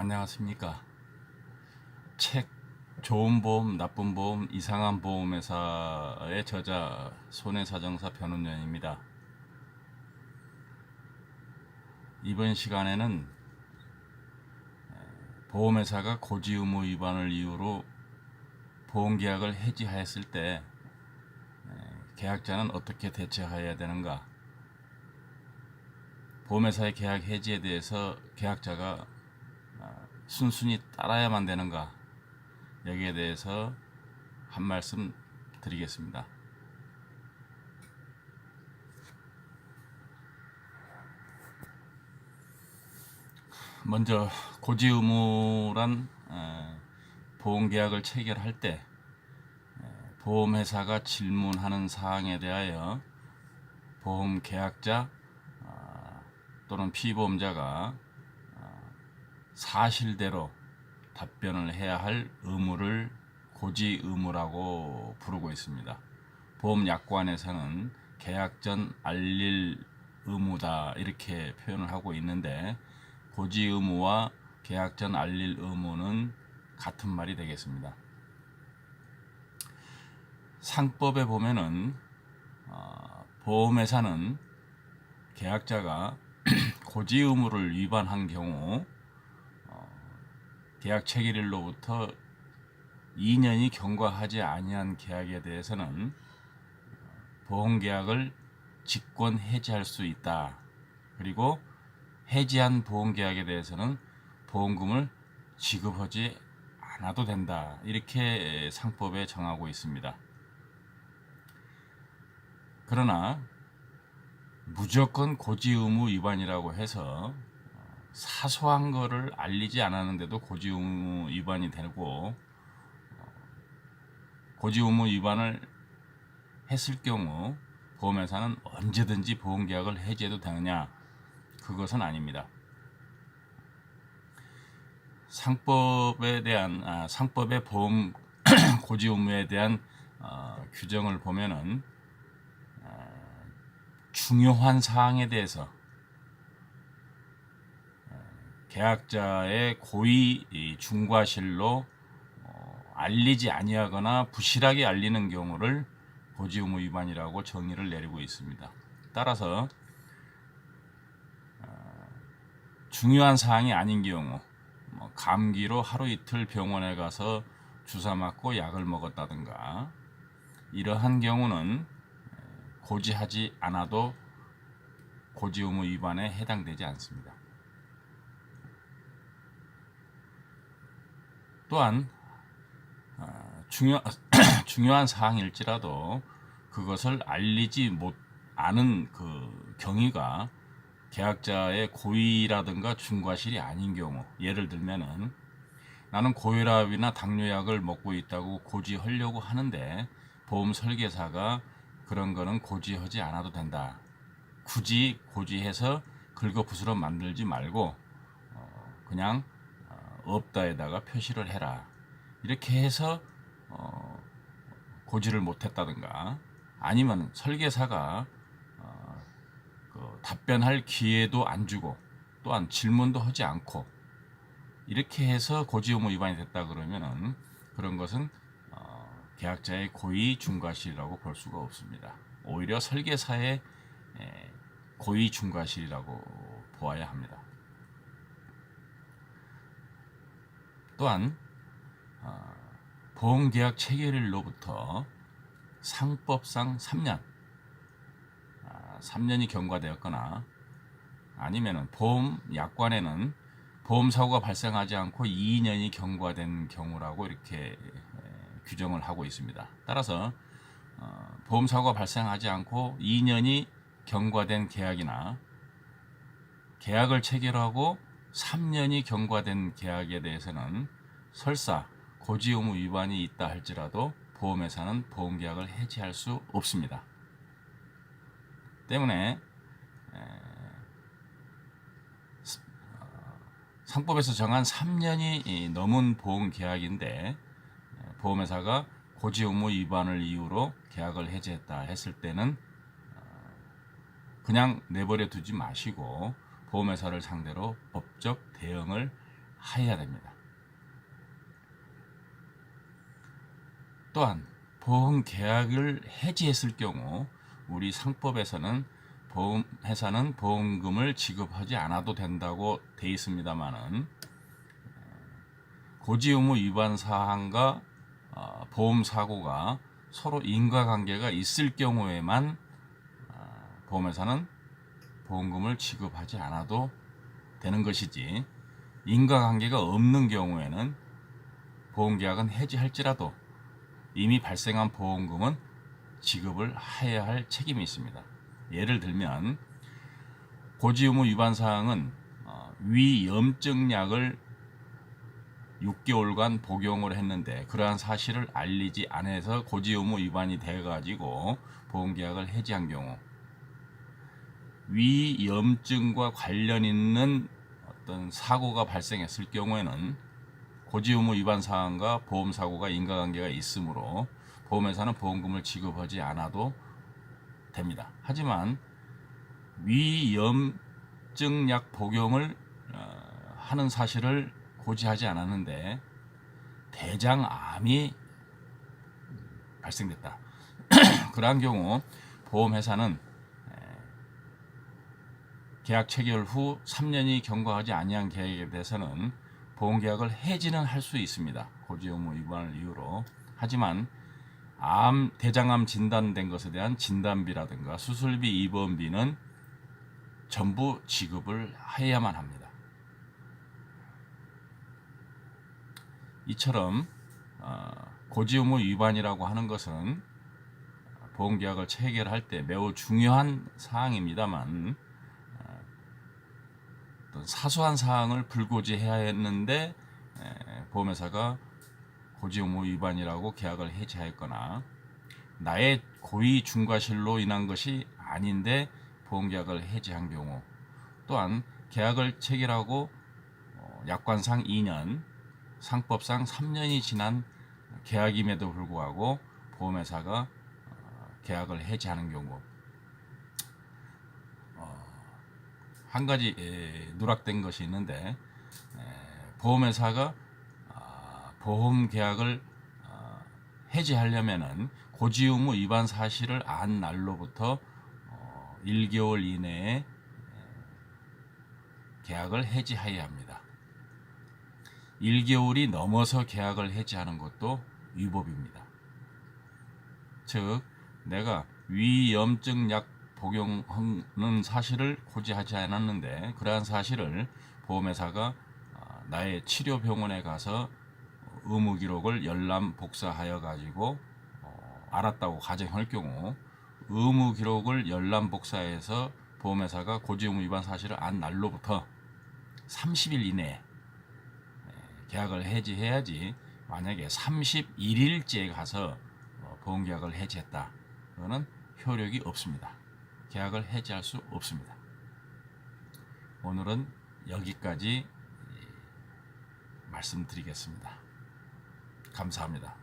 안녕하십니까. 책 좋은 보험, 나쁜 보험, 이상한 보험회사의 저자 손해사정사 변호인입니다. 이번 시간에는 보험회사가 고지의무 위반을 이유로 보험계약을 해지하였을 때 계약자는 어떻게 대처해야 되는가, 보험회사의 계약 해지에 대해서 계약자가 순순히 따라야만 되는가, 여기에 대해서 한 말씀 드리겠습니다. 먼저 고지의무란 보험계약을 체결할 때 보험회사가 질문하는 사항에 대하여 보험계약자 또는 피보험자가 사실대로 답변을 해야 할 의무를 고지의무라고 부르고 있습니다. 보험약관에서는 계약 전 알릴 의무다 이렇게 표현을 하고 있는데, 고지의무와 계약 전 알릴 의무는 같은 말이 되겠습니다. 상법에 보면은 보험회사는 계약자가 고지의무를 위반한 경우 계약 체결일로부터 2년이 경과하지 아니한 계약에 대해서는 보험계약을 직권 해지할 수 있다. 그리고 해지한 보험계약에 대해서는 보험금을 지급하지 않아도 된다. 이렇게 상법에 정하고 있습니다. 그러나 무조건 고지의무 위반이라고 해서 사소한 거를 알리지 않았는데도 고지의무 위반이 되고, 고지의무 위반을 했을 경우 보험회사는 언제든지 보험계약을 해지해도 되느냐? 그것은 아닙니다. 상법의 보험 고지의무에 대한 규정을 보면은 중요한 사항에 대해서 계약자의 고의 중과실로 알리지 아니하거나 부실하게 알리는 경우를 고지의무 위반이라고 정의를 내리고 있습니다. 따라서 중요한 사항이 아닌 경우, 감기로 하루 이틀 병원에 가서 주사 맞고 약을 먹었다든가, 이러한 경우는 고지하지 않아도 고지의무 위반에 해당되지 않습니다. 또한 중요한 사항일지라도 그것을 알리지 않은 그 경위가 계약자의 고의라든가 중과실이 아닌 경우, 예를 들면은 나는 고혈압이나 당뇨약을 먹고 있다고 고지하려고 하는데 보험 설계사가 그런 거는 고지하지 않아도 된다. 굳이 고지해서 긁어부스럼 만들지 말고 그냥 없다에다가 표시를 해라. 이렇게 해서 고지를 못했다든가, 아니면 설계사가 답변할 기회도 안 주고 또한 질문도 하지 않고 이렇게 해서 고지의무 위반이 됐다 그러면은 그런 것은 계약자의 고의 중과실이라고 볼 수가 없습니다. 오히려 설계사의 고의 중과실이라고 보아야 합니다. 또한 보험계약 체결일로부터 상법상 3년이 경과되었거나, 아니면 보험약관에는 보험사고가 발생하지 않고 2년이 경과된 경우라고 이렇게 규정을 하고 있습니다. 따라서 보험사고가 발생하지 않고 2년이 경과된 계약이나 계약을 체결하고 3년이 경과된 계약에 대해서는 설사 고지의무 위반이 있다 할지라도 보험회사는 보험계약을 해지할 수 없습니다. 때문에 상법에서 정한 3년이 넘은 보험계약인데 보험회사가 고지의무 위반을 이유로 계약을 해지했다 했을 때는 그냥 내버려 두지 마시고 보험회사를 상대로 법적 대응을 하여야 됩니다. 또한 보험 계약을 해지했을 경우 우리 상법에서는 보험회사는 보험금을 지급하지 않아도 된다고 돼 있습니다만은 고지 의무 위반 사항과 보험 사고가 서로 인과관계가 있을 경우에만 보험회사는 보험금을 지급하지 않아도 되는 것이지, 인과관계가 없는 경우에는 보험계약은 해지할지라도 이미 발생한 보험금은 지급을 해야 할 책임이 있습니다. 예를 들면 고지 의무 위반 사항은 위염증약을 6개월간 복용을 했는데 그러한 사실을 알리지 않아서 고지 의무 위반이 돼가지고 보험계약을 해지한 경우, 위염증과 관련 있는 어떤 사고가 발생했을 경우에는 고지 의무 위반 사항과 보험 사고가 인과관계가 있으므로 보험회사는 보험금을 지급하지 않아도 됩니다. 하지만 위염증약 복용을 하는 사실을 고지하지 않았는데 대장암이 발생됐다. 그러한 경우 보험회사는 계약 체결 후 3년이 경과하지 아니한 계약에 대해서는 보험계약을 해지는 할 수 있습니다. 고지 의무 위반을 이유로. 하지만 대장암 진단된 것에 대한 진단비라든가 수술비, 입원비는 전부 지급을 해야만 합니다. 이처럼 고지 의무 위반이라고 하는 것은 보험계약을 체결할 때 매우 중요한 사항입니다만 어떤 사소한 사항을 불고지해야 했는데 보험회사가 고지 의무 위반이라고 계약을 해지하였거나 나의 고의 중과실로 인한 것이 아닌데 보험계약을 해지한 경우, 또한 계약을 체결하고 약관상 2년, 상법상 3년이 지난 계약임에도 불구하고 보험회사가 계약을 해지하는 경우, 한 가지 누락된 것이 있는데 보험회사가 보험 계약을 해지하려면은 고지 의무 위반 사실을 안 날로부터 1개월 이내에 계약을 해지해야 합니다. 1개월이 넘어서 계약을 해지하는 것도 위법입니다. 즉 내가 위염증약 복용하는 사실을 고지하지 않았는데 그러한 사실을 보험회사가 나의 치료병원에 가서 의무 기록을 열람 복사하여 가지고 알았다고 가정할 경우, 의무 기록을 열람 복사해서 보험회사가 고지 의무 위반 사실을 안 날로부터 30일 이내에 계약을 해지해야지, 만약에 31일째에 가서 보험계약을 해지했다, 그거는 효력이 없습니다. 계약을 해지할 수 없습니다. 오늘은 여기까지 말씀드리겠습니다. 감사합니다.